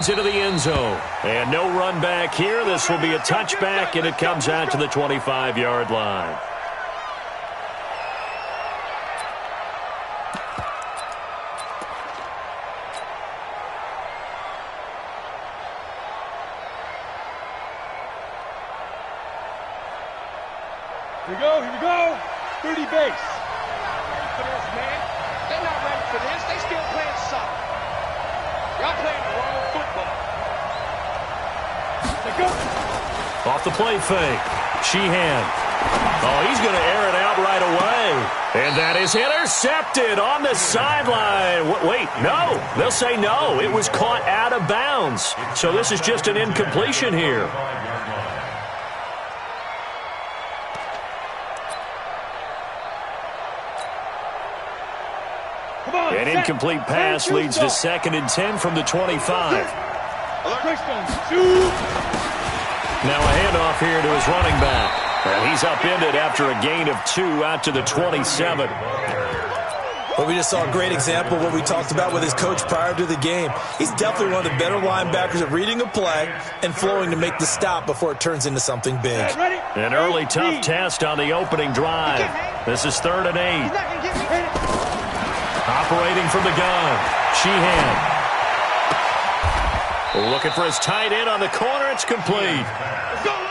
Into the end zone. And no run back here. This will be a touchback, and it comes out to the 25-yard line. Here we go. 30 base. Ready for this, man. They're not ready for this. They still playing soccer. Y'all playing the wrong football. They go. Off the play fake. Sheehan. Oh, he's going to air it out right away. And that is intercepted on the sideline. Wait, no. They'll say no. It was caught out of bounds. So this is just an incompletion here. An incomplete pass leads to 2nd and 10 from the 25. Now a handoff here to his running back. And he's upended after a gain of 2 out to the 27. Well, we just saw a great example of what we talked about with his coach prior to the game. He's definitely one of the better linebackers at reading a play and flowing to make the stop before it turns into something big. An early tough test on the opening drive. This is 3rd and 8. Operating from the gun, Sheehan. Looking for his tight end on the corner. It's complete.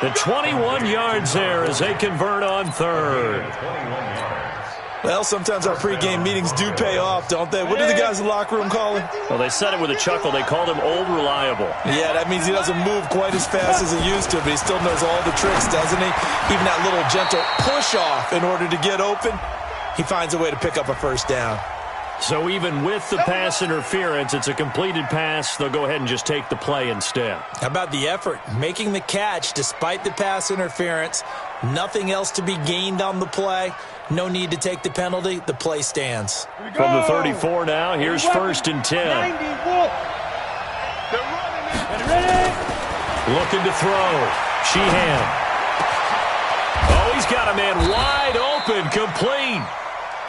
The 21 yards there as they convert on 3rd. Well, sometimes our pregame meetings do pay off, don't they? What do the guys in the locker room call him? Well, they said it with a chuckle. They called him Old Reliable. Yeah, that means he doesn't move quite as fast as he used to, but he still knows all the tricks, doesn't he? Even that little gentle push-off in order to get open, he finds a way to pick up a first down. So even with the pass interference, it's a completed pass. They'll go ahead and just take the play instead. How about the effort? Making the catch despite the pass interference. Nothing else to be gained on the play. No need to take the penalty. The play stands. From the 34 now, here's 1st and 10. Looking to throw. Sheehan. Oh, he's got a man wide open, complete.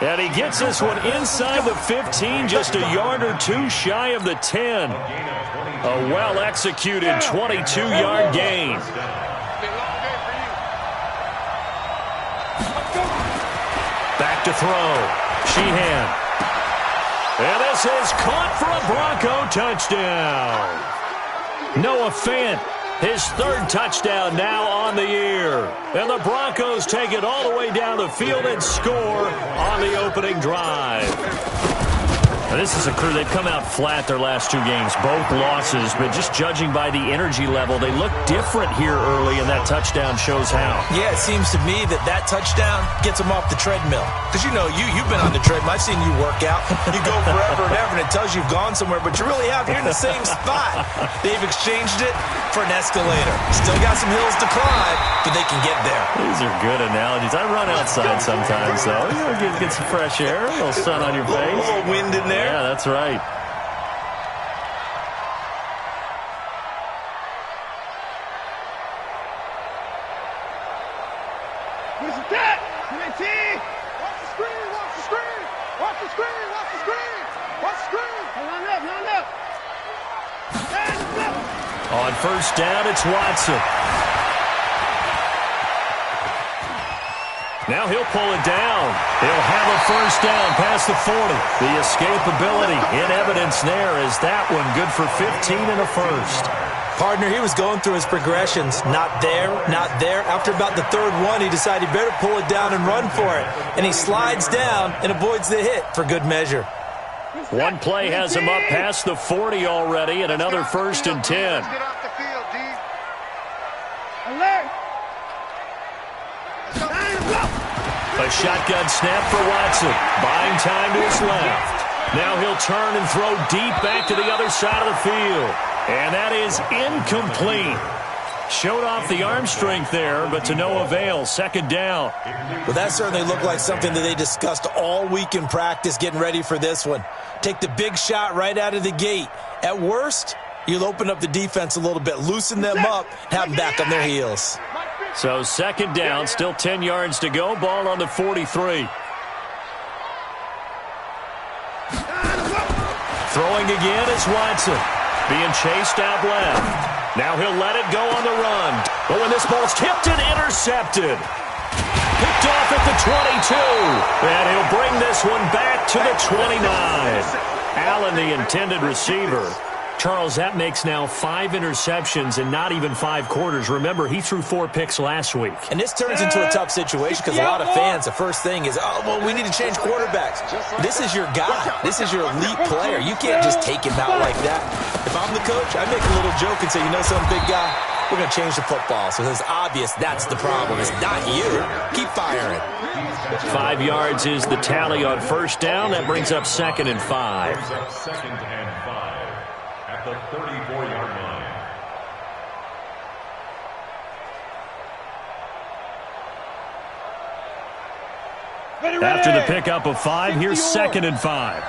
And he gets this one inside the 15, just a yard or 2 shy of the 10. A well-executed 22-yard gain. Back to throw. Sheehan. And this is caught for a Bronco touchdown. Noah Fant, his 3rd touchdown now on the year. And the Broncos take it all the way down the field and score on the opening drive. Now, this is a crew. They've come out flat their last 2 games, both losses, but just judging by the energy level, they look different here early, and that touchdown shows how. Yeah, it seems to me that touchdown gets them off the treadmill. Because, you know, you've been on the treadmill. I've seen you work out. You go forever and ever, and it tells you you've gone somewhere, but you really have. You're in the same spot. They've exchanged it for an escalator. Still got some hills to climb, but they can get there. These are good analogies. I run outside sometimes, though. You know, get some fresh air, a little sun on your face. A little wind in there. Yeah, that's right. Where's the cat? UNT! Watch the screen! Watch the screen! Watch the screen! Watch the screen! Watch the screen! Line up! Line up! On 1st down, it's Watson. Now he'll pull it down. He'll have a 1st down past the 40. The escapability in evidence there is that one good for 15 and a 1st. Partner, he was going through his progressions. Not there, not there. After about the 3rd one, he decided he better pull it down and run for it. And he slides down and avoids the hit for good measure. One play has him up past the 40 already, and another 1st and 10. Get off the field, D. Alert! A shotgun snap for Watson. Buying time to his left. Now he'll turn and throw deep back to the other side of the field. And that is incomplete. Showed off the arm strength there, but to no avail. 2nd down. Well, that certainly looked like something that they discussed all week in practice getting ready for this one. Take the big shot right out of the gate. At worst, you'll open up the defense a little bit, loosen them up, have them back on their heels. So 2nd down, still 10 yards to go. Ball on the 43. Throwing again is Watson. being chased out left. Now he'll let it go on the run. But when this ball's tipped and intercepted. Picked off at the 22. And he'll bring this one back to the 29. Allen, the intended receiver. Charles, that makes now 5 interceptions in not even 5 quarters. Remember, he threw 4 picks last week. And this turns into a tough situation because a lot of fans, the first thing is, oh, well, we need to change quarterbacks. This is your guy. This is your elite player. You can't just take him out like that. If I'm the coach, I make a little joke and say, you know something, big guy? We're going to change the football. So it's obvious that's the problem. It's not you. Keep firing. 5 yards is the tally on first down. That brings up 2nd and 5. Second and 5 at the 34-yard line. After the pickup of 5, here's 2nd and 5.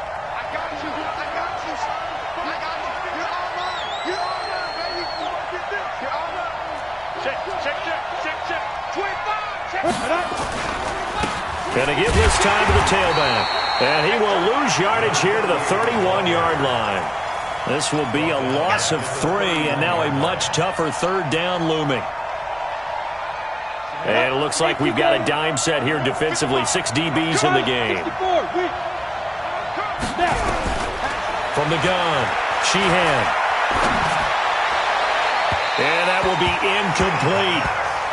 Going to give this time to the tailback. And he will lose yardage here to the 31-yard line. This will be a loss of 3, and now a much tougher 3rd down looming. And it looks like we've got a dime set here defensively. 6 DBs in the game. From the gun, Sheehan. And that will be incomplete.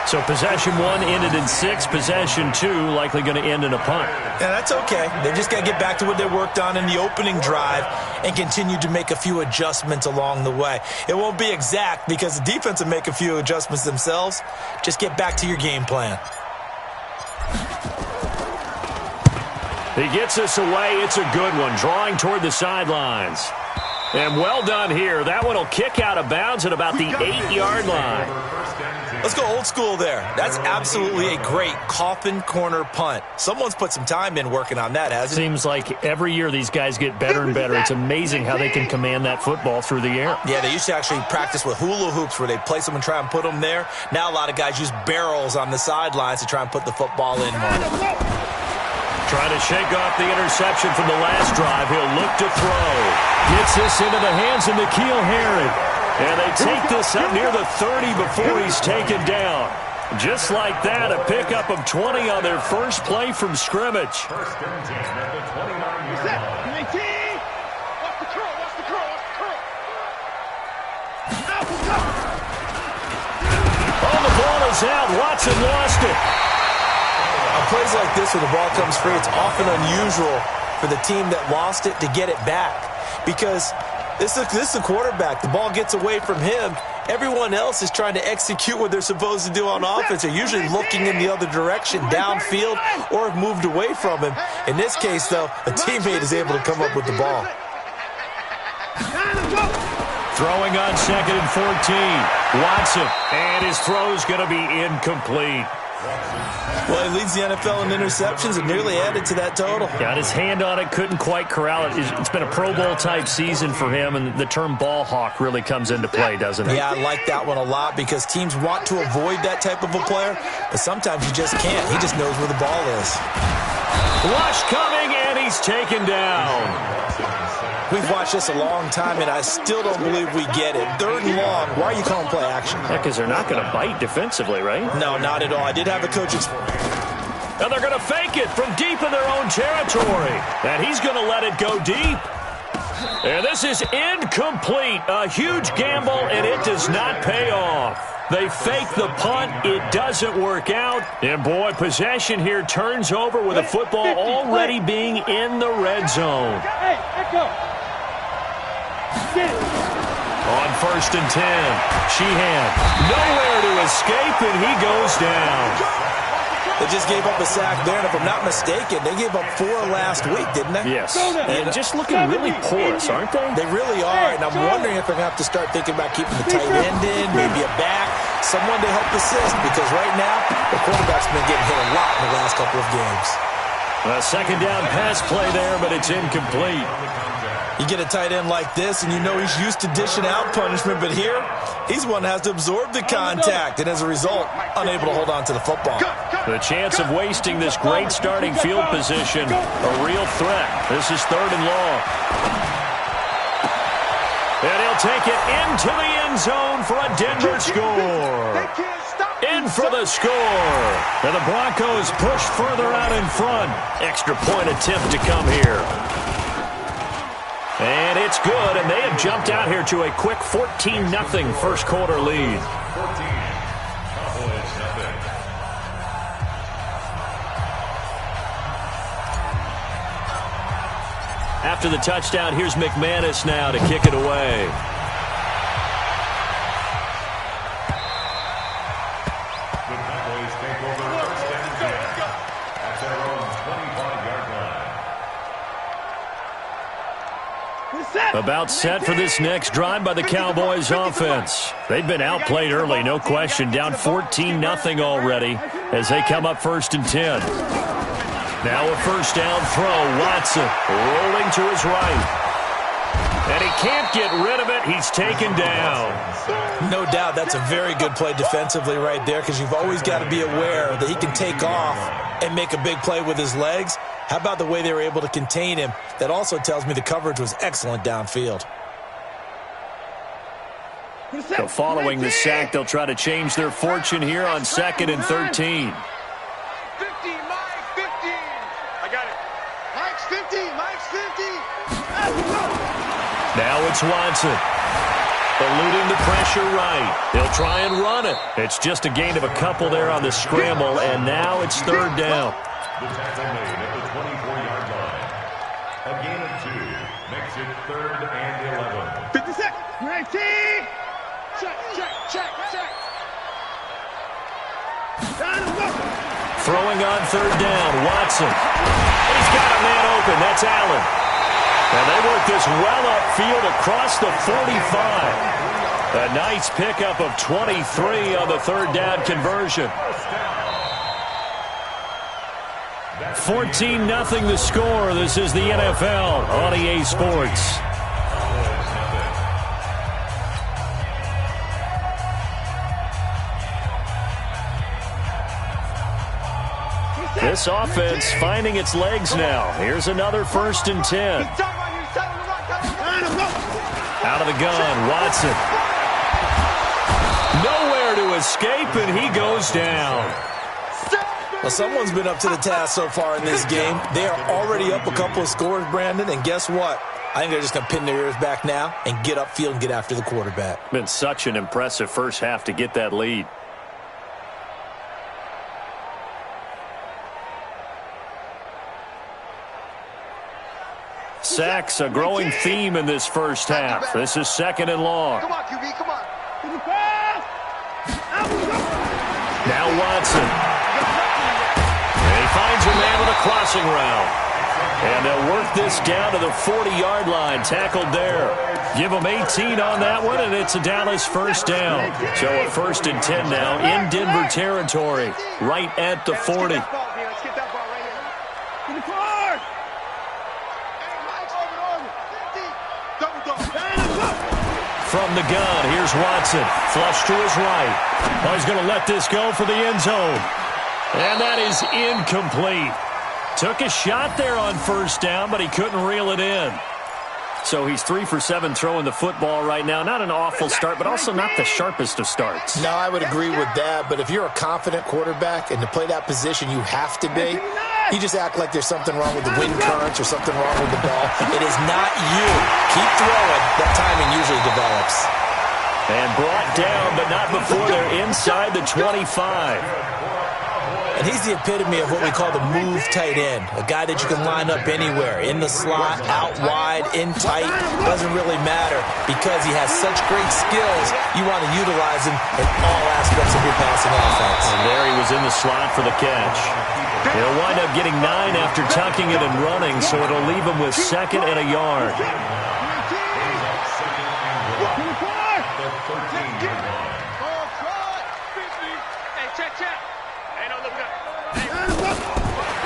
So possession 1 ended in 6. Possession 2 likely going to end in a punt. Yeah, that's okay. They've just got to get back to what they worked on in the opening drive and continue to make a few adjustments along the way. It won't be exact because the defense will make a few adjustments themselves. Just get back to your game plan. He gets this away. It's a good one. Drawing toward the sidelines. And well done here. That one will kick out of bounds at about the 8-yard line. Let's go old school there. That's absolutely a great coffin corner punt. Someone's put some time in working on that, hasn't it? Seems like every year these guys get better and better. It's amazing how they can command that football through the air. Yeah, they used to actually practice with hula hoops where they place them and try and put them there. Now a lot of guys use barrels on the sidelines to try and put the football in more. Trying to shake off the interception from the last drive. He'll look to throw. Gets this into the hands of N'Keal Harry. And they take this up near the 30 before he's taken down. Just like that, a pickup of 20 on their first play from scrimmage. First and 10 at the 29-yard line. Oh, the ball is out. Watson lost it. On plays like this where the ball comes free, it's often unusual for the team that lost it to get it back. Because this is the quarterback. The ball gets away from him. Everyone else is trying to execute what they're supposed to do on offense. They're usually looking in the other direction, downfield, or have moved away from him. In this case, though, a teammate is able to come up with the ball. Throwing on 2nd and 14. Watson. And his throw's going to be incomplete. Well, he leads the NFL in interceptions and nearly added to that total. Got his hand on it, couldn't quite corral it. It's been a Pro Bowl-type season for him, and the term ball hawk really comes into play, doesn't it? Yeah, I like that one a lot because teams want to avoid that type of a player, but sometimes you just can't. He just knows where the ball is. Rush coming, and he's taken down. We've watched this a long time, and I still don't believe we get it. 3rd and long. Why are you calling play action? Because they're not going to bite defensively, right? No, not at all. I did have a coach and they're going to fake it from deep in their own territory. And he's going to let it go deep. And this is incomplete. A huge gamble, and it does not pay off. They fake the punt. It doesn't work out. And, boy, possession here turns over with the football already being in the red zone. Hey, let go. On 1st and 10, Sheehan nowhere to escape, and he goes down. They just gave up a sack there, and if I'm not mistaken, they gave up 4 last week, didn't they? Yes. And just looking really porous, aren't they? They really are, and I'm wondering if they're going to have to start thinking about keeping the tight end in, maybe a back, someone to help assist, because right now, the quarterback's been getting hit a lot in the last couple of games. A 2nd down pass play there, but it's incomplete. You get a tight end like this, and you know he's used to dishing out punishment, but here, he's one that has to absorb the contact, and as a result, unable to hold on to the football. The chance of wasting this great starting field position, a real threat. This is 3rd and long. And he'll take it into the end zone for a Denver score. In for the score. And the Broncos push further out in front. Extra point attempt to come here. And it's good, and they have jumped out here to a quick 14-0 first quarter lead. After the touchdown, here's McManus now to kick it away. The Cowboys take over first and 10 at their own 25-yard line. About set for this next drive by the Cowboys offense. They've been outplayed early, no question. Down 14-0 already as they come up first and 10. Now a first down throw. Watson rolling to his right. And he can't get rid of it. He's taken down. No doubt that's a very good play defensively right there, because you've always got to be aware that he can take off and make a big play with his legs. How about the way they were able to contain him? That also tells me the coverage was excellent downfield. So following the sack, they'll try to change their fortune here on 2nd and 13. 50, Mike, 50. I got it. Mike's 50, Mike's 50. Now it's Watson. Eluding the pressure right. They'll try and run it. It's just a gain of a couple there on the scramble, and now it's third down. The tackle made at the 24-yard line. A gain of 2 makes it 3rd and 11. 50 seconds. Ready. Check, check, check, check. Throwing on third down, Watson. He's got a man open. That's Allen. And they work this well upfield across the 45. A nice pickup of 23 on the third down conversion. 14-0 the score. This is the NFL on EA Sports. This offense finding its legs now. Here's another 1st and 10. Out of the gun, Watson. Nowhere to escape, and he goes down. Well, someone's been up to the task so far in this game. They are already up a couple of scores, Brandon, and guess what? I think they're just going to pin their ears back now and get upfield and get after the quarterback. Been such an impressive first half to get that lead. Sacks, a growing theme in this first half. This is 2nd and long. Come on, QB, come on. Now Watson. And he finds a man with a crossing route. And they'll work this down to the 40-yard line. Tackled there. Give them 18 on that one, and it's a Dallas first down. So a 1st and 10 now in Denver territory, right at the 40. Let's get that ball right here. In the car. From the gun, here's Watson. Flush to his right. Oh, he's going to let this go for the end zone. And that is incomplete. Took a shot there on first down, but he couldn't reel it in. So he's 3 for 7 throwing the football right now. Not an awful start, but also not the sharpest of starts. No, I would agree with that. But if you're a confident quarterback and to play that position you have to be, you just act like there's something wrong with the wind currents or something wrong with the ball. It is not you. Keep throwing. That timing usually develops. And brought down, but not before they're inside the 25. And he's the epitome of what we call the move tight end, a guy that you can line up anywhere, in the slot, out wide, in tight, doesn't really matter because he has such great skills. You want to utilize him in all aspects of your passing offense. And there he was in the slot for the catch. He'll wind up getting 9 after tucking it and running, so it'll leave him with 2nd and a yard.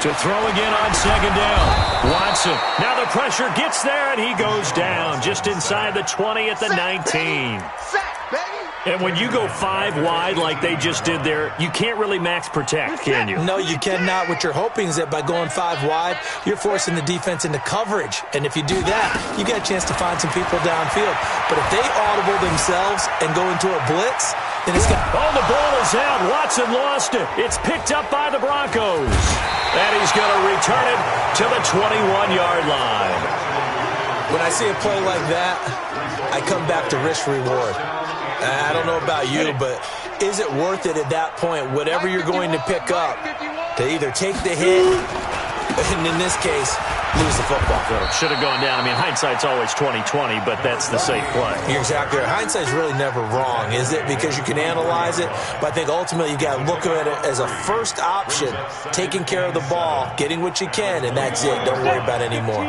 To throw again on 2nd down. Watson. Now the pressure gets there, and he goes down just inside the 20 at the 19. Sack, baby. And when you go 5 wide like they just did there, you can't really max protect, can you? No, you cannot. What you're hoping is that by going 5 wide, you're forcing the defense into coverage. And if you do that, you get a chance to find some people downfield. But if they audible themselves and go into a blitz, then it's got... Oh, the ball is out. Watson lost it. It's picked up by the Broncos. And he's going to return it to the 21-yard line. When I see a play like that, I come back to risk-reward. I don't know about you, but is it worth it at that point, whatever you're going to pick up, to either take the hit, and in this case, lose the football? Should have gone down. I mean, hindsight's always 20/20, but that's the safe play. You're exactly right. Hindsight's really never wrong, is it? Because you can analyze it, but I think ultimately you got to look at it as a first option, taking care of the ball, getting what you can, and that's it. Don't worry about it anymore.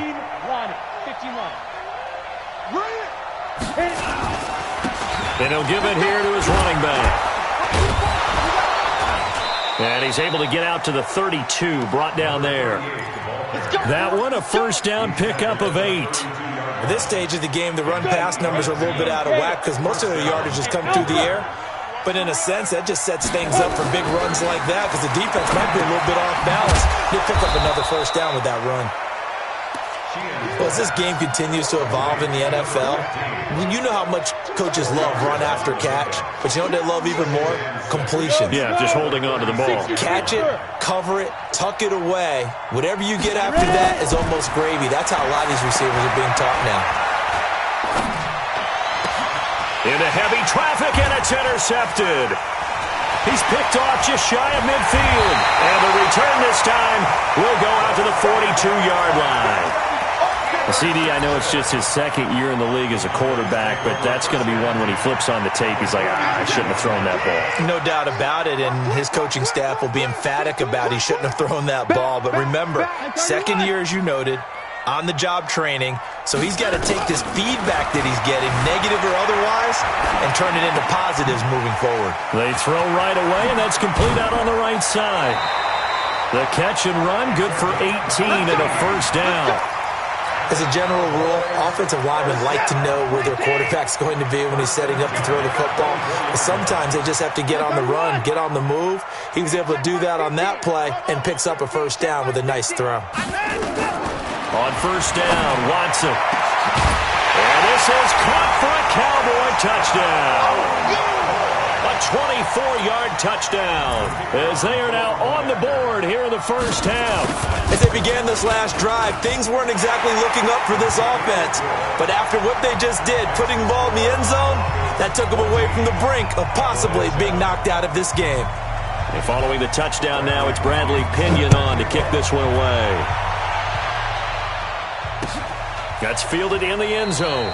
15 line. And he'll give it here to his running back. And he's able to get out to the 32, brought down there. That one, a first down pickup of 8. At this stage of the game, the run-pass numbers are a little bit out of whack because most of their yardage has come through the air. But in a sense, that just sets things up for big runs like that because the defense might be a little bit off balance. They pick up another first down with that run. Well, as this game continues to evolve in the NFL, you know how much coaches love run after catch, but you know what they love even more? Completion. Yeah, just holding on to the ball. Catch it, cover it, tuck it away. Whatever you get after that is almost gravy. That's how a lot of these receivers are being taught now. Into heavy traffic, and it's intercepted. He's picked off just shy of midfield. And the return this time will go out to the 42-yard line. CD, I know it's just his second year in the league as a quarterback, but that's going to be one when he flips on the tape. He's like, I shouldn't have thrown that ball. No doubt about it, and his coaching staff will be emphatic about he shouldn't have thrown that ball. But remember, second year, as you noted, on-the-job training, so he's got to take this feedback that he's getting, negative or otherwise, and turn it into positives moving forward. They throw right away, and that's complete out on the right side. The catch and run, good for 18 and a first down. As a general rule, offensive linemen like to know where their quarterback's going to be when he's setting up to throw the football. But sometimes they just have to get on the run, get on the move. He was able to do that on that play and picks up a first down with a nice throw. On first down, Watson. And this is caught for a Cowboy touchdown. A 24-yard touchdown as they are now on the board here in the first half. As they began this last drive, things weren't exactly looking up for this offense. But after what they just did, putting the ball in the end zone, that took them away from the brink of possibly being knocked out of this game. And following the touchdown now, it's Bradley Pinion on to kick this one away. That's fielded in the end zone.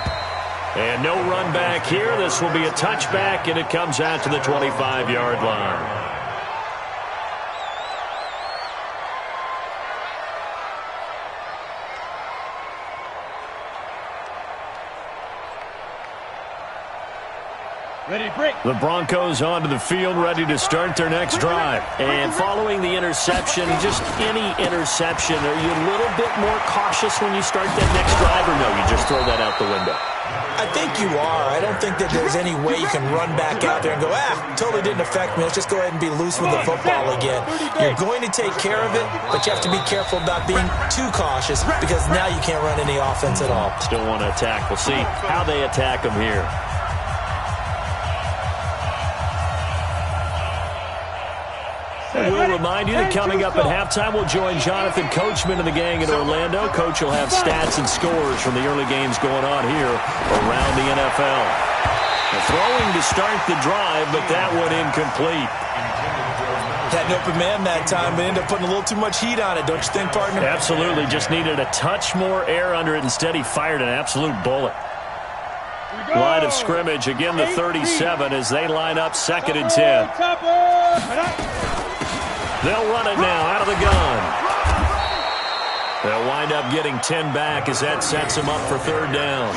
And no run back here. This will be a touchback, and it comes out to the 25-yard line. The Broncos onto the field, ready to start their next drive. And following the interception, just any interception, are you a little bit more cautious when you start that next drive, or no, you just throw that out the window? I think you are. I don't think that there's any way you can run back out there and go, totally didn't affect me. Let's just go ahead and be loose with the football again. You're going to take care of it, but you have to be careful about being too cautious because now you can't run any offense at all. Still want to attack. We'll see how they attack them here. We'll remind you that coming up at halftime, we'll join Jonathan Coachman and the gang in Orlando. Coach will have stats and scores from the early games going on here around the NFL. Throwing to start the drive, but that one incomplete. Had an open man that time, but ended up putting a little too much heat on it, don't you think, partner? Absolutely. Just needed a touch more air under it. Instead, he fired an absolute bullet. Line of scrimmage, again the 37 as they line up 2nd and 10. They'll run it now out of the gun. They'll wind up getting 10 back as that sets them up for 3rd down.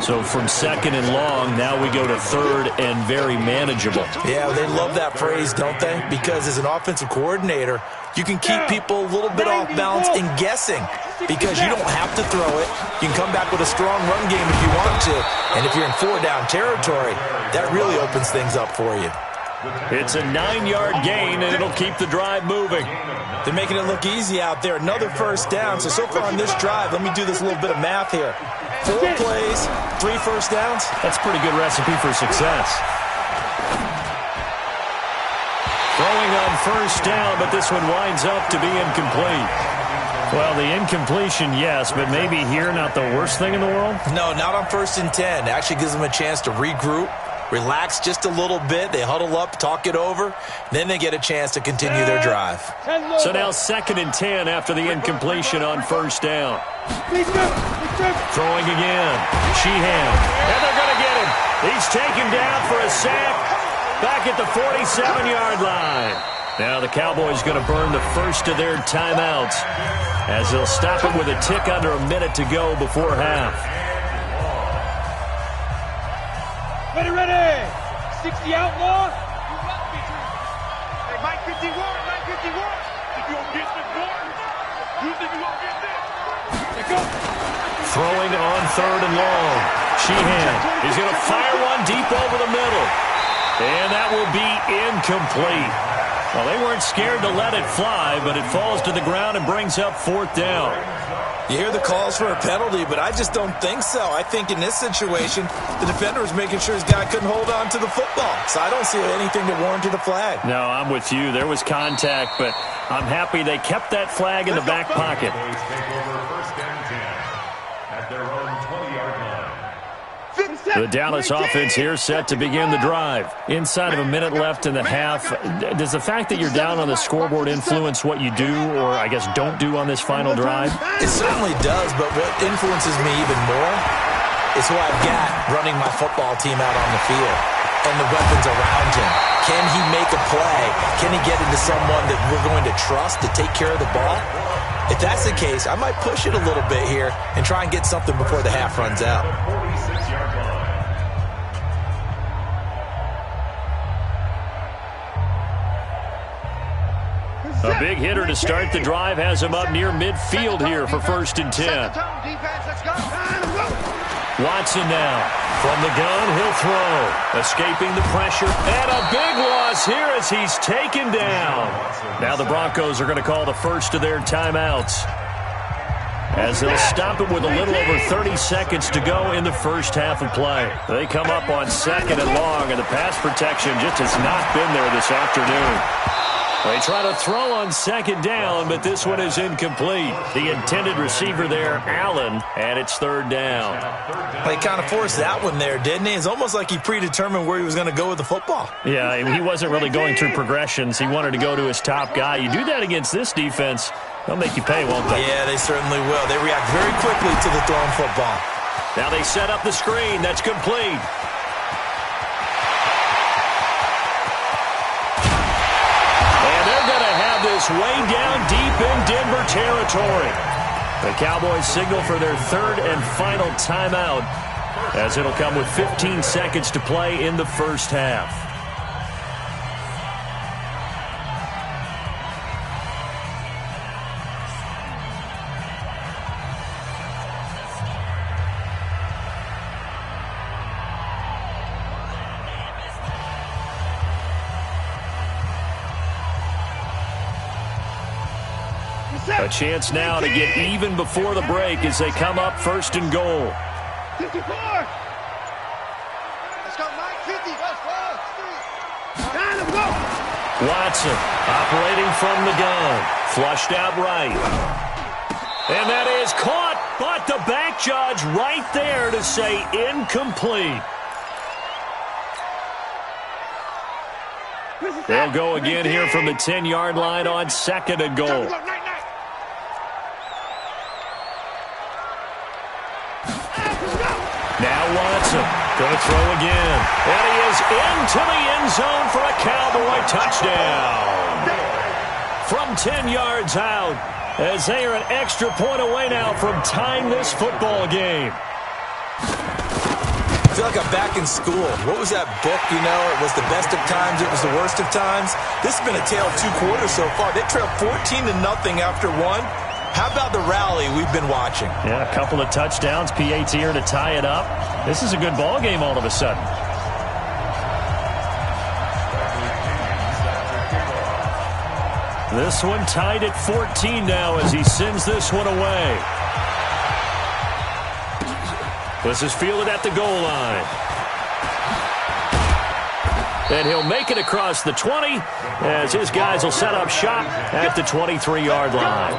So from second and long, now we go to third and very manageable. Yeah, they love that phrase, don't they? Because as an offensive coordinator, you can keep people a little bit off balance and guessing because you don't have to throw it. You can come back with a strong run game if you want to. And if you're in 4-down territory, that really opens things up for you. It's a 9-yard gain, and it'll keep the drive moving. They're making it look easy out there. Another first down. So far on this drive, let me do this little bit of math here. 4 plays, 3 first downs. That's a pretty good recipe for success. Throwing on first down, but this one winds up to be incomplete. Well, the incompletion, yes, but maybe here not the worst thing in the world? No, not on 1st and 10. It actually gives them a chance to regroup, relax just a little bit. They huddle up, talk it over. Then they get a chance to continue their drive. So now 2nd and 10 after the incompletion on first down. Throwing again. Sheehan. And they're going to get him. He's taken down for a sack back at the 47-yard line. Now the Cowboys going to burn the first of their timeouts as they'll stop it with a tick under a minute to go before half. Ready. 60 outlaw. Hey, Mike 51. If you don't get this one, you think you won't get this? Let's go. Throwing on 3rd and long. Sheehan is going to fire one deep over the middle. And that will be incomplete. Well, they weren't scared to let it fly, but it falls to the ground and brings up 4th down. You hear the calls for a penalty, but I just don't think so. I think in this situation, the defender was making sure his guy couldn't hold on to the football. So I don't see anything that warranted a flag. No, I'm with you. There was contact, but I'm happy they kept that flag in the back pocket. The Dallas offense here set to begin the drive. Inside of a minute left in the half, does the fact that you're down on the scoreboard influence what you do or, I guess, don't do on this final drive? It certainly does, but what influences me even more is who I've got running my football team out on the field and the weapons around him. Can he make a play? Can he get into someone that we're going to trust to take care of the ball? If that's the case, I might push it a little bit here and try and get something before the half runs out. A big hitter to start the drive has him up near midfield here for 1st and 10. Watson now. From the gun, he'll throw. Escaping the pressure. And a big loss here as he's taken down. Now the Broncos are going to call the first of their timeouts, as they'll stop it with a little over 30 seconds to go in the first half of play. They come up on 2nd and long, and the pass protection just has not been there this afternoon. They try to throw on 2nd down, but this one is incomplete. The intended receiver there, Allen, and it's 3rd down. He kind of forced that one there, didn't he? It's almost like he predetermined where he was going to go with the football. Yeah, I mean, he wasn't really going through progressions. He wanted to go to his top guy. You do that against this defense, they'll make you pay, won't they? Yeah, they certainly will. They react very quickly to the thrown football. Now they set up the screen. That's complete. This way down deep in Denver territory. The Cowboys signal for their 3rd and final timeout, as it'll come with 15 seconds to play in the first half. A chance now to get even before the break as they come up 1st and goal. 54. Let's go, Mike. 50. Let's go. Watson operating from the gun. Flushed out right. And that is caught, but the back judge right there to say incomplete. They'll go again here from the 10-yard line on 2nd and goal. Now Watson going to throw again. And he is into the end zone for a Cowboy touchdown. From 10 yards out, as they are an extra point away now from tying this football game. I feel like I'm back in school. What was that book, you know? It was the best of times, it was the worst of times. This has been a tale of two quarters so far. They trailed 14-0 after one. How about the rally we've been watching? Yeah, a couple of touchdowns, PAT here to tie it up. This is a good ball game all of a sudden. This one tied at 14 now as he sends this one away. This is fielded at the goal line. And he'll make it across the 20 as his guys will set up shop at the 23-yard line.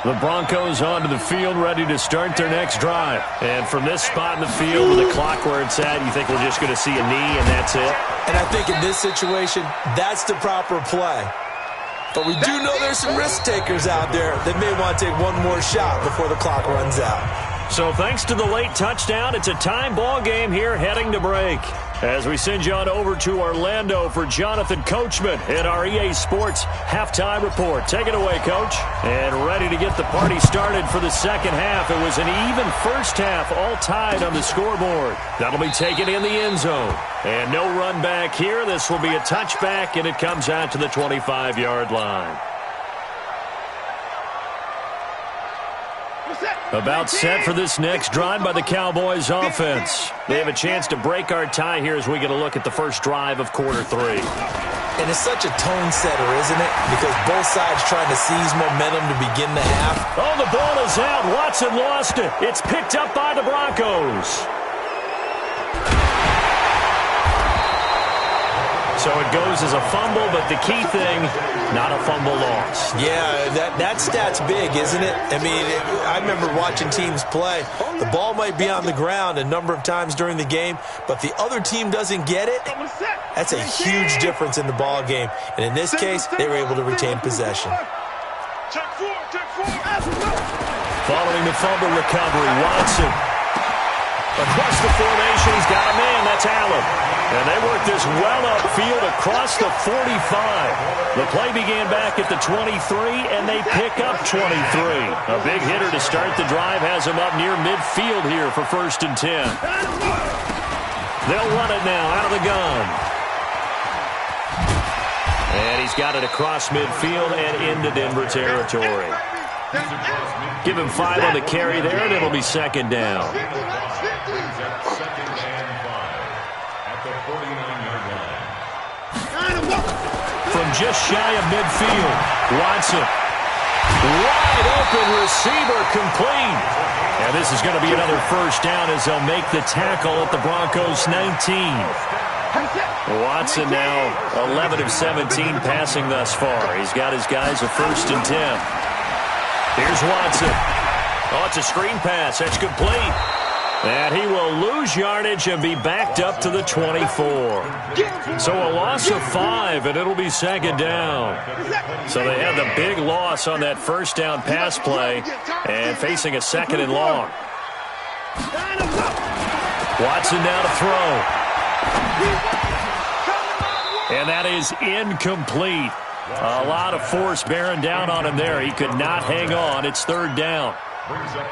The Broncos onto the field, ready to start their next drive. And from this spot in the field with the clock where it's at, you think we're just going to see a knee and that's it? And I think in this situation, that's the proper play. But we do know there's some risk takers out there that may want to take one more shot before the clock runs out. So thanks to the late touchdown, it's a time ball game here heading to break. As we send you on over to Orlando for Jonathan Coachman in our EA Sports Halftime Report. Take it away, Coach. And ready to get the party started for the second half. It was an even first half, all tied on the scoreboard. That'll be taken in the end zone. And no run back here. This will be a touchback, and it comes out to the 25-yard line. About set for this next drive by the Cowboys offense. They have a chance to break our tie here as we get a look at the first drive of quarter three. And it's such a tone setter, isn't it? Because both sides trying to seize momentum to begin the half. Oh, the ball is out. Watson lost it. It's picked up by the Broncos. So it goes as a fumble, but the key thing, not a fumble loss. Yeah, that stat's big, isn't it? I mean, I remember watching teams play. The ball might be on the ground a number of times during the game, but the other team doesn't get it. That's a huge difference in the ball game. And in this case, they were able to retain possession. Following the fumble recovery, Watson. Across the formation, he's got a man. That's Allen. And they work this well upfield across the 45. The play began back at the 23, and they pick up 23. A big hitter to start the drive has him up near midfield here for 1st and 10. They'll run it now out of the gun. And he's got it across midfield and into Denver territory. Give him 5 on the carry there, and it'll be 2nd down. From just shy of midfield, Watson. Wide open receiver complete. And this is going to be another 1st down as they'll make the tackle at the Broncos 19. Watson now 11 of 17 passing thus far. He's got his guys a 1st and 10. Here's Watson. Oh, it's a screen pass. That's complete. And he will lose yardage and be backed up to the 24. So a loss of 5, and it'll be 2nd down. So they had the big loss on that 1st down pass play and facing a 2nd and long. Watson now to throw. And that is incomplete. A lot of force bearing down on him there. He could not hang on. It's 3rd down.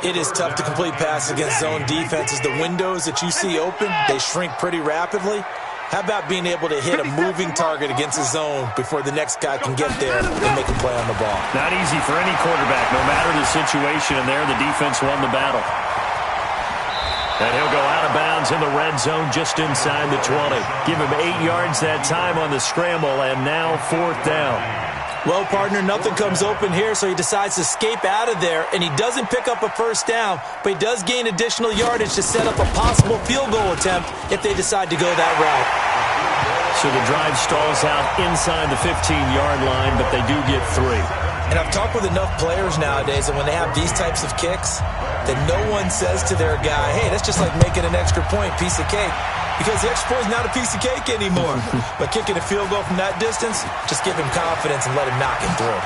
It is tough to complete passes against zone defenses. The windows that you see open, they shrink pretty rapidly. How about being able to hit a moving target against a zone before the next guy can get there and make a play on the ball? Not easy for any quarterback, no matter the situation. And there, the defense won the battle. And he'll go out of bounds in the red zone just inside the 20. Give him 8 yards that time on the scramble, and now 4th down. Well, partner, nothing comes open here, so he decides to escape out of there, and he doesn't pick up a 1st down, but he does gain additional yardage to set up a possible field goal attempt if they decide to go that route. So the drive stalls out inside the 15-yard line, but they do get 3. And I've talked with enough players nowadays that when they have these types of kicks, that no one says to their guy, hey, that's just like making an extra point, piece of cake. Because the extra point is not a piece of cake anymore. But kicking a field goal from that distance, just give him confidence and let him knock it through.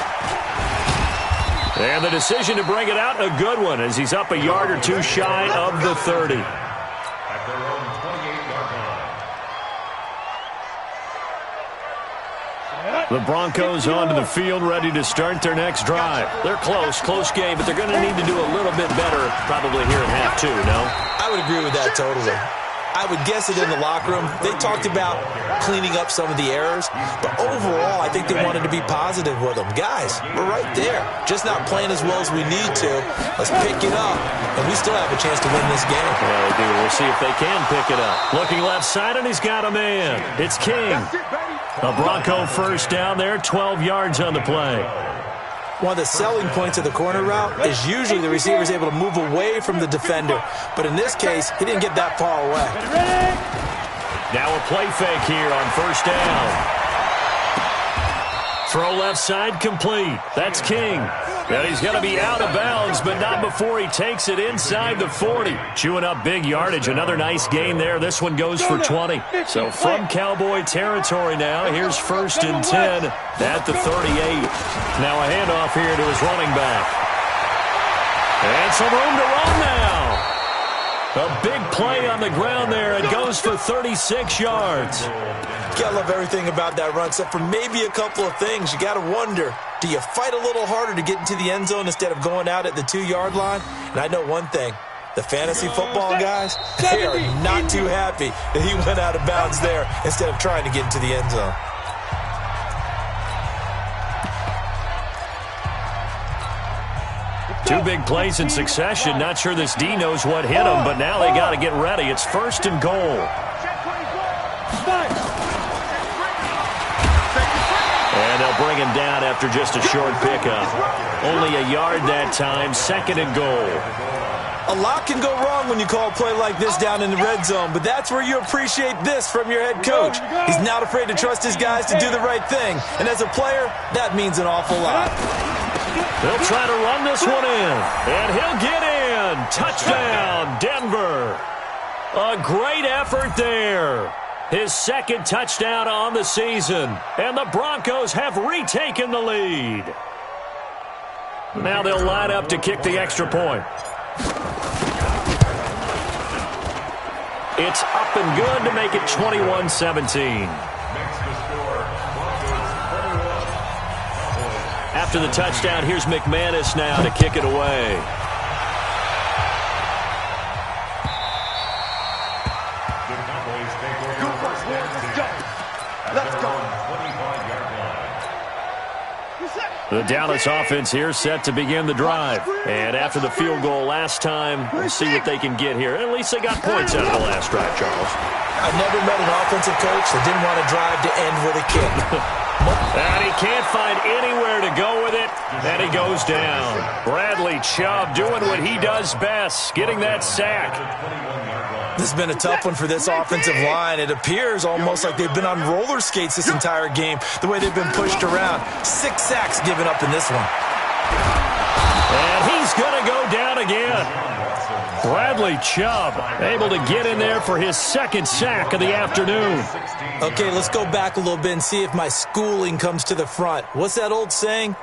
And the decision to bring it out, a good one, as he's up a yard or 2 shy of the 30. At their own 28-yard line. The Broncos onto the field, ready to start their next drive. They're close game, but they're going to need to do a little bit better probably here in half two, no? I would agree with that totally. I would guess it in the locker room. They talked about cleaning up some of the errors, but overall, I think they wanted to be positive with them. Guys, we're right there. Just not playing as well as we need to. Let's pick it up, and we still have a chance to win this game. Yeah, they do. We'll see if they can pick it up. Looking left side, and he's got a man. It's King. A Bronco first down there, 12 yards on the play. One of the selling points of the corner route is usually the receiver is able to move away from the defender. But in this case, he didn't get that far away. Now a play fake here on first down. Throw left side complete. That's King. And he's going to be out of bounds, but not before he takes it inside the 40. Chewing up big yardage. Another nice gain there. This one goes for 20. So from Cowboy territory now, here's 1st and 10 at the 38. Now a handoff here to his running back. And some room to run now. A big play on the ground there. It goes for 36 yards. You gotta love everything about that run, except for maybe a couple of things. You gotta wonder, do you fight a little harder to get into the end zone instead of going out at the 2-yard line? And I know one thing. The fantasy football guys, they are not too happy that he went out of bounds there instead of trying to get into the end zone. Two big plays in succession. Not sure this D knows what hit him, but now they got to get ready. It's 1st and goal. And they'll bring him down after just a short pickup. Only a yard that time, 2nd and goal. A lot can go wrong when you call a play like this down in the red zone, but that's where you appreciate this from your head coach. He's not afraid to trust his guys to do the right thing, and as a player, that means an awful lot. They'll try to run this one in, and he'll get in. Touchdown, Denver. A great effort there. His 2nd touchdown on the season, and the Broncos have retaken the lead. Now they'll line up to kick the extra point. It's up and good to make it 21-17. After the touchdown, here's McManus now to kick it away. The Dallas offense here set to begin the drive. And after the field goal last time, we'll see what they can get here. At least they got points out of the last drive, Charles. I've never met an offensive coach that didn't want to drive to end with a kick. And he can't find anywhere to go with it, and he goes down. Bradley Chubb doing what he does best, getting that sack. This has been a tough one for this offensive line. It appears almost like they've been on roller skates this entire game, the way they've been pushed around. 6 sacks given up in this one. And he's going to go down again. Bradley Chubb able to get in there for his 2nd sack of the afternoon. Okay, let's go back a little bit and see if my schooling comes to the front. What's that old saying?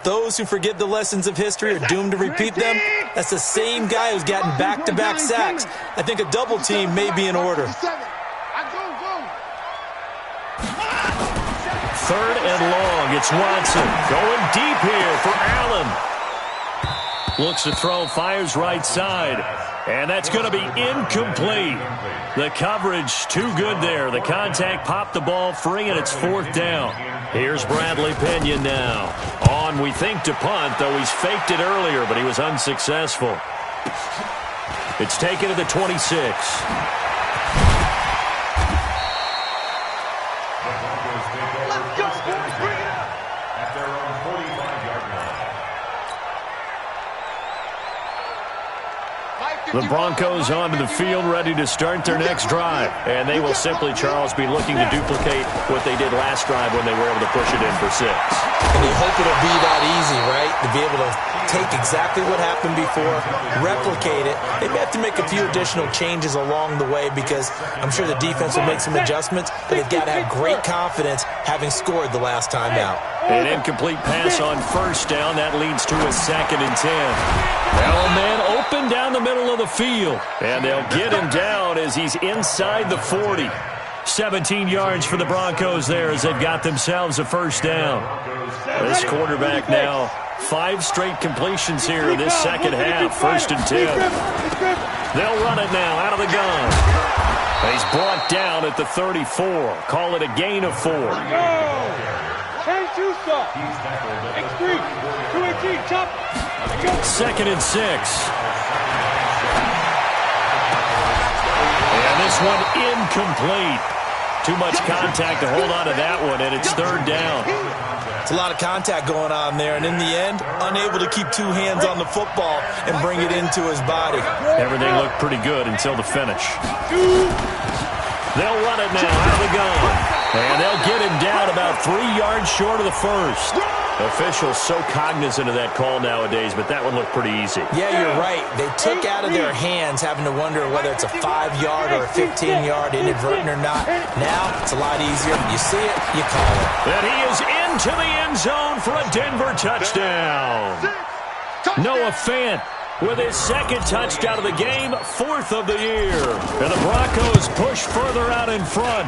Those who forget the lessons of history are doomed to repeat them. That's the same guy who's gotten back-to-back sacks. I think a double team may be in order. 3rd and long. It's Watson going deep here for Allen. Looks to throw, fires right side. And that's going to be incomplete. The coverage too good there. The contact popped the ball free, and it's 4th down. Here's Bradley Pinion now. On, we think, to punt, though he's faked it earlier, but he was unsuccessful. It's taken to the 26. The Broncos onto the field, ready to start their next drive. And they will simply, Charles, be looking to duplicate what they did last drive when they were able to push it in for 6. And you hope it'll be that easy, right? To be able to take exactly what happened before, replicate it. They may have to make a few additional changes along the way because I'm sure the defense will make some adjustments, but they've got to have great confidence having scored the last time out. An incomplete pass on 1st down. That leads to a 2nd and 10. Now a man open down the middle of the field. And they'll get him down as he's inside the 40. 17 yards for the Broncos there as they've got themselves a first down. This quarterback now 5 straight completions here in this second half. 1st and 10. They'll run it now out of the gun. He's brought down at the 34. Call it a gain of 4. Go! 10-2 stop. X3. 2-18. Chop. 2nd and 6. And this one incomplete. Too much contact to hold on to that one, and it's 3rd down. It's a lot of contact going on there, and in the end, unable to keep 2 hands on the football and bring it into his body. Everything looked pretty good until the finish. They'll run it now out of the gun. And they'll get him down about 3 yards short of the first. Officials so cognizant of that call nowadays, but that one looked pretty easy. Yeah, you're right. They took out of their hands having to wonder whether it's a 5-yard or a 15-yard inadvertent or not. Now, it's a lot easier. You see it, you call it. And he is into the end zone for a Denver touchdown. Noah Fant with his 2nd touchdown of the game, 4th of the year. And the Broncos push further out in front.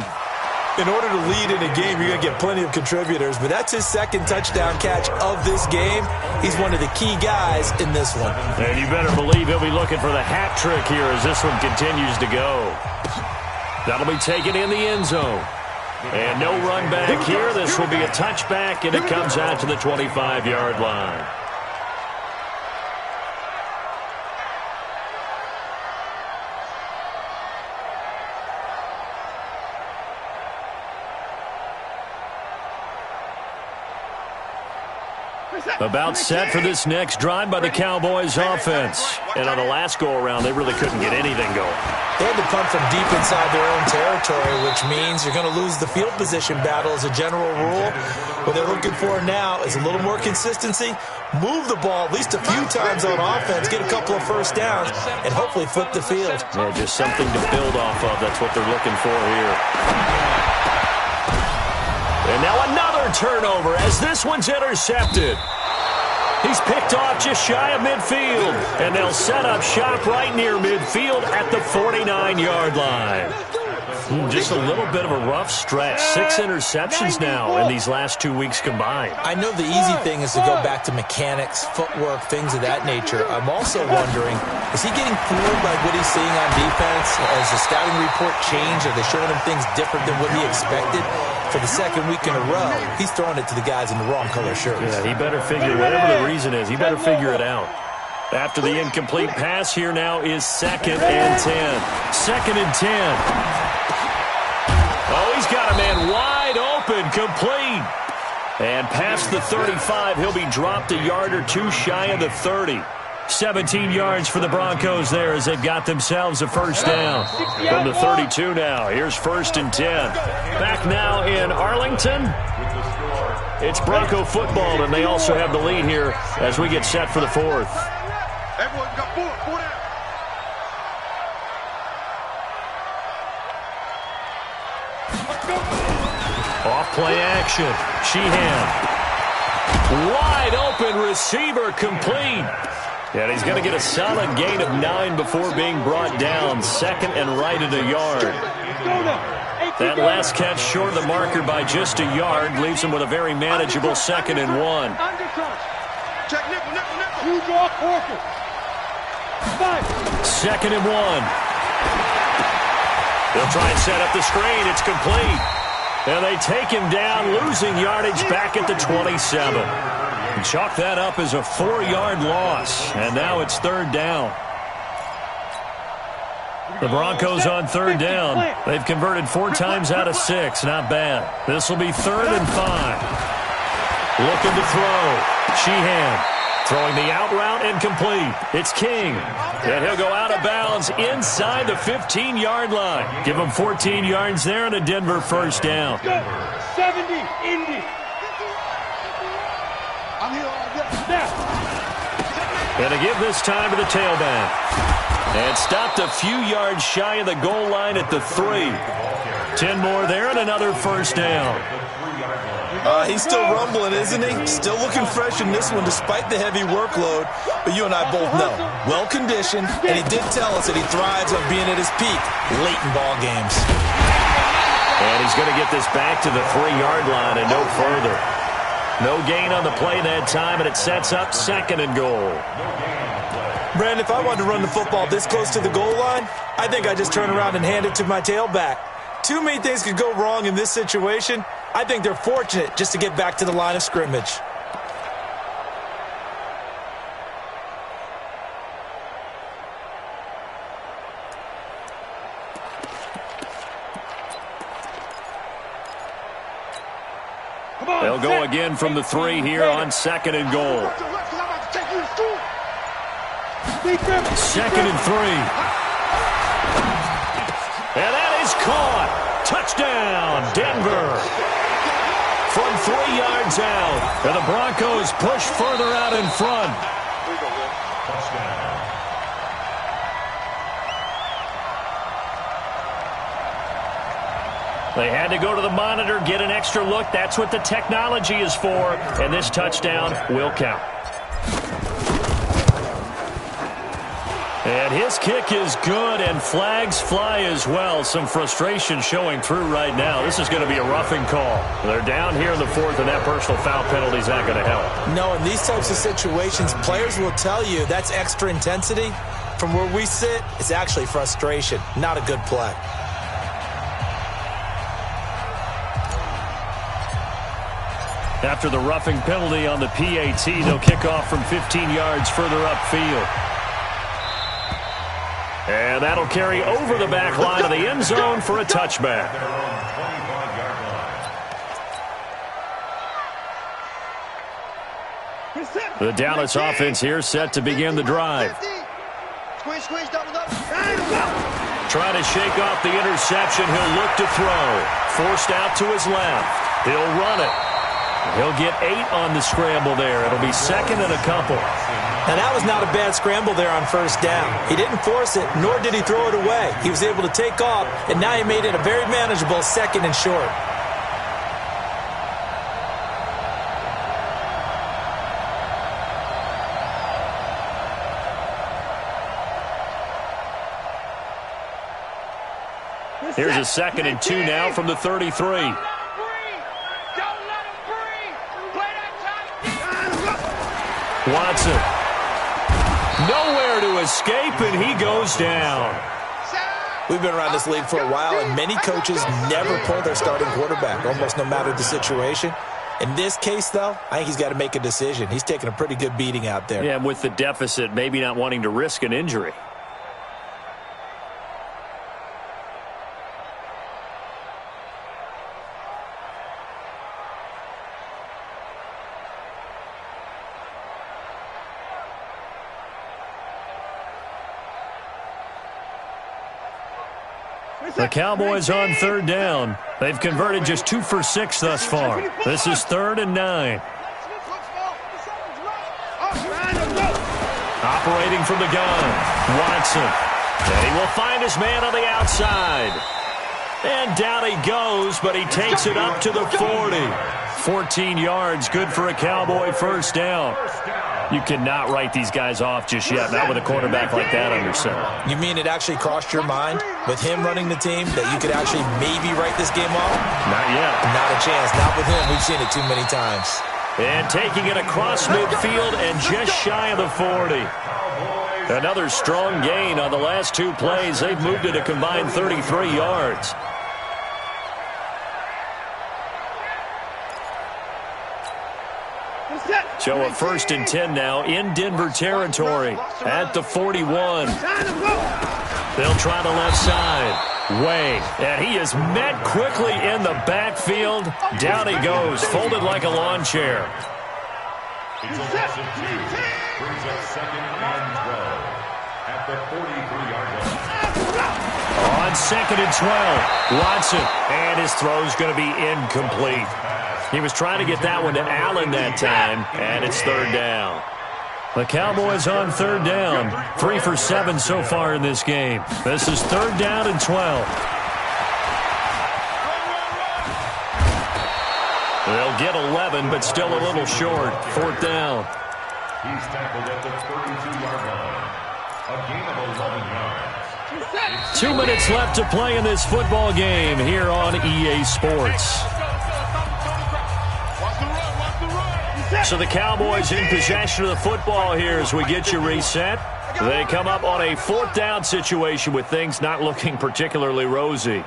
In order to lead in a game, you're going to get plenty of contributors, but that's his 2nd touchdown catch of this game. He's one of the key guys in this one. And you better believe he'll be looking for the hat trick here as this one continues to go. That'll be taken in the end zone. And no run back here. This will be a touchback, and it comes out to the 25-yard line. About set for this next drive by the Cowboys offense. And on the last go-around, they really couldn't get anything going. They had to punt from deep inside their own territory, which means you're going to lose the field position battle as a general rule. What they're looking for now is a little more consistency, move the ball at least a few times on offense, get a couple of first downs, and hopefully flip the field. Yeah, just something to build off of. That's what they're looking for here. And now another turnover as this one's intercepted. He's picked off just shy of midfield. And they'll set up shop right near midfield at the 49-yard line. Just a little bit of a rough stretch. 6 interceptions now in these last 2 weeks combined. I know the easy thing is to go back to mechanics, footwork, things of that nature. I'm also wondering, is he getting fooled by what he's seeing on defense? Has the scouting report changed? Are they showing him things different than what he expected? For the 2nd week in a row, he's throwing it to the guys in the wrong color shirts. Yeah, he better figure, whatever the reason is, he better figure it out. After the incomplete pass, here now is 2nd and 10. 2nd and 10. Oh, he's got a man wide open, complete. And past the 35, he'll be dropped a yard or 2 shy of the 30. 17 yards for the Broncos there as they've got themselves a first down. From the 32 now, here's 1st and 10. Back now in Arlington. It's Bronco football, and they also have the lead here as we get set for the 4th. Everyone got 4 down. Off play action. Sheehan. Wide open receiver complete. And he's going to get a solid gain of 9 before being brought down. 2nd and right at a yard. That last catch short of the marker by just a yard leaves him with a very manageable 2nd and 1. Check nickel, nickel, nickel. You draw Corker. 5. 2nd and 1. They'll try and set up the screen. It's complete. And they take him down, losing yardage back at the 27. And chalk that up as a 4-yard loss. And now it's 3rd down. The Broncos on 3rd down. They've converted 4 times out of 6. Not bad. This will be 3rd and 5. Looking to throw. Sheehan throwing the out route and complete. It's King. And he'll go out of bounds inside the 15-yard line. Give him 14 yards there and a Denver first down. 70, Indy. I'm here all day. And to give this time to the tailback. And stopped a few yards shy of the goal line at the 3. 10 more there and another first down. He's still rumbling, isn't he? Still looking fresh in this one despite the heavy workload. But you and I both know, well-conditioned, and he did tell us that he thrives on being at his peak late in ball games. And he's going to get this back to the 3-yard line and no further. No gain on the play that time, and it sets up 2nd and goal. Brandon, if I wanted to run the football this close to the goal line, I think I'd just turn around and hand it to my tailback. Too many things could go wrong in this situation. I think they're fortunate just to get back to the line of scrimmage. They'll go again from the 3 here on 2nd and goal. 2nd and 3. And that is caught. Touchdown, Denver. From 3 yards out. And the Broncos push further out in front. They had to go to the monitor, get an extra look. That's what the technology is for. And this touchdown will count. And his kick is good, and flags fly as well. Some frustration showing through right now. This is going to be a roughing call. They're down here in the 4th, and that personal foul penalty is not going to help. No, in these types of situations, players will tell you that's extra intensity. From where we sit, it's actually frustration, not a good play. After the roughing penalty on the PAT, they'll kick off from 15 yards further upfield. And that'll carry over the back line of the end zone for a touchback. The Dallas offense here set to begin the drive. Trying to shake off the interception. He'll look to throw. Forced out to his left. He'll run it. He'll get 8 on the scramble there. It'll be 2nd and a couple. Now, that was not a bad scramble there on 1st down. He didn't force it, nor did he throw it away. He was able to take off, and now he made it a very manageable 2nd and short. Here's a 2nd and 2 now from the 33. Watson. Nowhere to escape, and he goes down. We've been around this league for a while, and many coaches never pull their starting quarterback, almost no matter the situation. In this case, though, I think he's got to make a decision. He's taking a pretty good beating out there. Yeah, with the deficit, maybe not wanting to risk an injury. The Cowboys on 3rd down. They've converted just 2 for 6 thus far. This is 3rd and 9. Operating from the gun, Watson. And he will find his man on the outside. And down he goes, but he takes it up to the 40. 14 yards, good for a Cowboy 1st down. You cannot write these guys off just yet, not with a quarterback like that under center. You mean it actually crossed your mind with him running the team that you could actually maybe write this game off? Not yet. Not a chance. Not with him. We've seen it too many times. And taking it across midfield and just shy of the 40. Another strong gain on the last 2 plays. They've moved it a combined 33 yards. So a 1st and 10 now in Denver territory at the 41. They'll try the left side. Way. And he is met quickly in the backfield. Down he goes, folded like a lawn chair. It's a loss of 2. Brings up 2nd and 12 at the 43-yard line. On 2nd and 12, Watson. And his throw's going to be incomplete. He was trying to get that one to Allen that time, and it's 3rd down. The Cowboys on 3rd down. 3 for 7 so far in this game. This is 3rd down and 12. They'll get 11, but still a little short. 4th down. He's tackled at the 32-yard line. A gain of 11 yards. 2 minutes left to play in this football game here on EA Sports. So the Cowboys in possession of the football here as we get you reset. They come up on a 4th down situation with things not looking particularly rosy.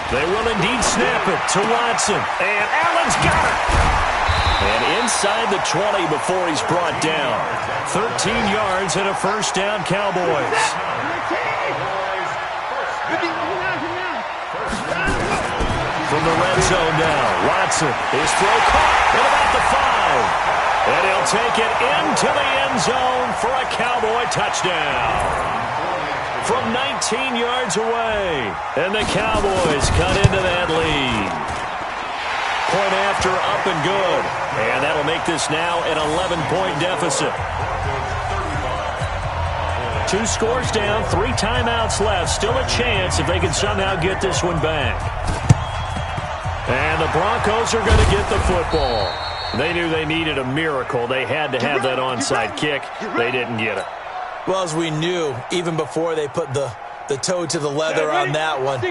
They will indeed snap it to Watson. And Allen's got it. And inside the 20 before he's brought down. 13 yards and a first down, Cowboys. From the red zone now, Watson, his throw caught at about the 5. And he'll take it into the end zone for a Cowboy touchdown. From 19 yards away. And the Cowboys cut into that lead. Point after, up and good. And that'll make this now an 11-point deficit. 2 scores down, 3 timeouts left. Still a chance if they can somehow get this one back. And the Broncos are going to get the football. They knew they needed a miracle. They had to have that onside kick. They didn't get it. Well, as we knew, even before they put the toe to the leather on that one,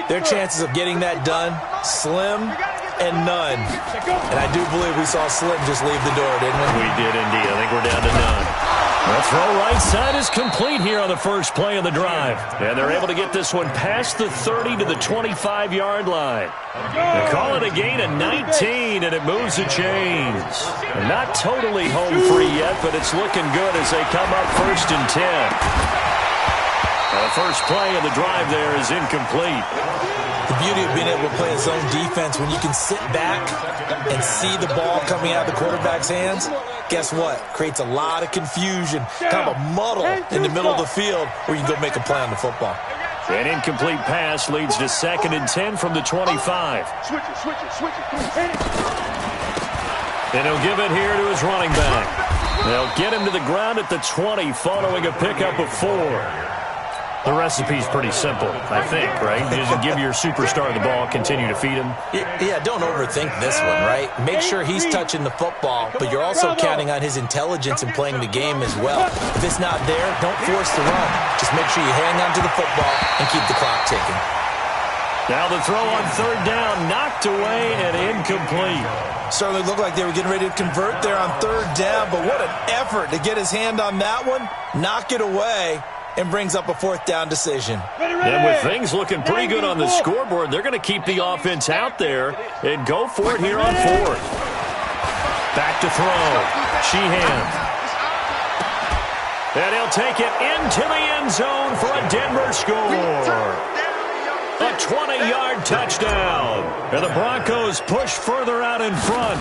their chances of getting that done, slim and none. And I do believe we saw Slim just leave the door, didn't we? We did indeed. I think we're down to none. The throw right side is complete here on the first play of the drive. And they're able to get this one past the 30 to the 25-yard line. They call it a gain of 19, and it moves the chains. Not totally home free yet, but it's looking good as they come up 1st and 10. The first play of the drive there is incomplete. The beauty of being able to play a zone defense when you can sit back and see the ball coming out of the quarterback's hands, guess what? Creates a lot of confusion, kind of a muddle in the middle of the field where you can go make a play on the football. An incomplete pass leads to 2nd and 10 from the 25. And he'll give it here to his running back. They'll get him to the ground at the 20 following a pickup of 4. The recipe's pretty simple, I think, right? Just give your superstar the ball, continue to feed him. Yeah, don't overthink this one, right? Make sure he's touching the football, but you're also counting on his intelligence in playing the game as well. If it's not there, don't force the run. Just make sure you hang on to the football and keep the clock ticking. Now the throw on 3rd down, knocked away and incomplete. Certainly looked like they were getting ready to convert there on 3rd down, but what an effort to get his hand on that one, knock it away, and brings up a 4th down decision. And with things looking pretty good on the scoreboard, they're going to keep the offense out there and go for it here on 4th. Back to throw. Sheehan. And he'll take it into the end zone for a Denver score. A 20-yard touchdown. And the Broncos push further out in front.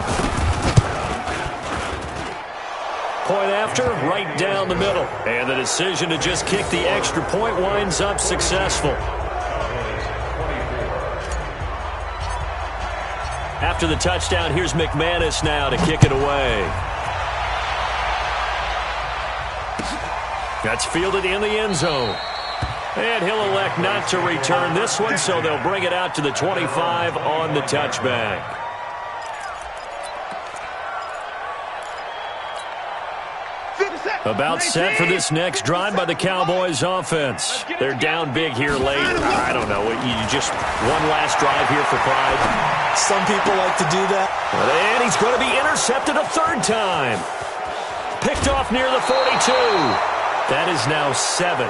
Point after, right down the middle. And the decision to just kick the extra point winds up successful. After the touchdown, here's McManus now to kick it away. That's fielded in the end zone. And he'll elect not to return this one, so they'll bring it out to the 25 on the touchback. About set for this next drive by the Cowboys offense. They're down big here late. I don't know. You just one last drive here for pride. Some people like to do that. And he's going to be intercepted a 3rd time. Picked off near the 42. That is now 7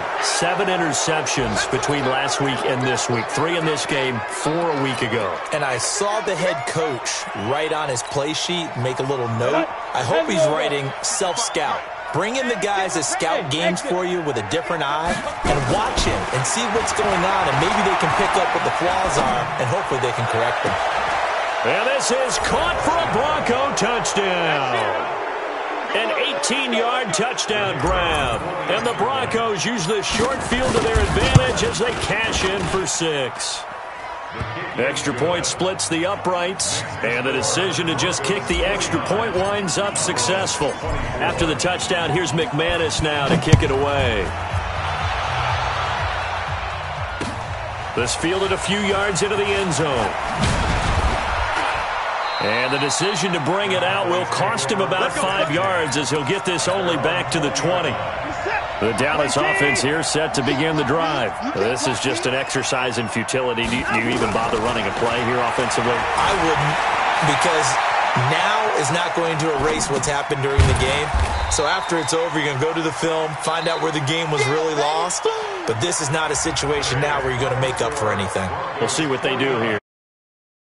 interceptions between last week and this week. 3 in this game, 4 a week ago. And I saw the head coach write on his play sheet, make a little note. I hope he's writing self-scout. Bring in the guys that scout games for you with a different eye and watch him and see what's going on, and maybe they can pick up what the flaws are, and hopefully they can correct them. And this is caught for a Bronco touchdown. An 18-yard touchdown grab. And the Broncos use the short field to their advantage as they cash in for 6. Extra point splits the uprights, and the decision to just kick the extra point winds up successful. After the touchdown, here's McManus now to kick it away. This fielded a few yards into the end zone. And the decision to bring it out will cost him about 5 yards as he'll get this only back to the 20. The Dallas offense here set to begin the drive. This is just an exercise in futility. Do you even bother running a play here offensively? I wouldn't, because now is not going to erase what's happened during the game. So after it's over, you're going to go to the film, find out where the game was really lost. But this is not a situation now where you're going to make up for anything. We'll see what they do here.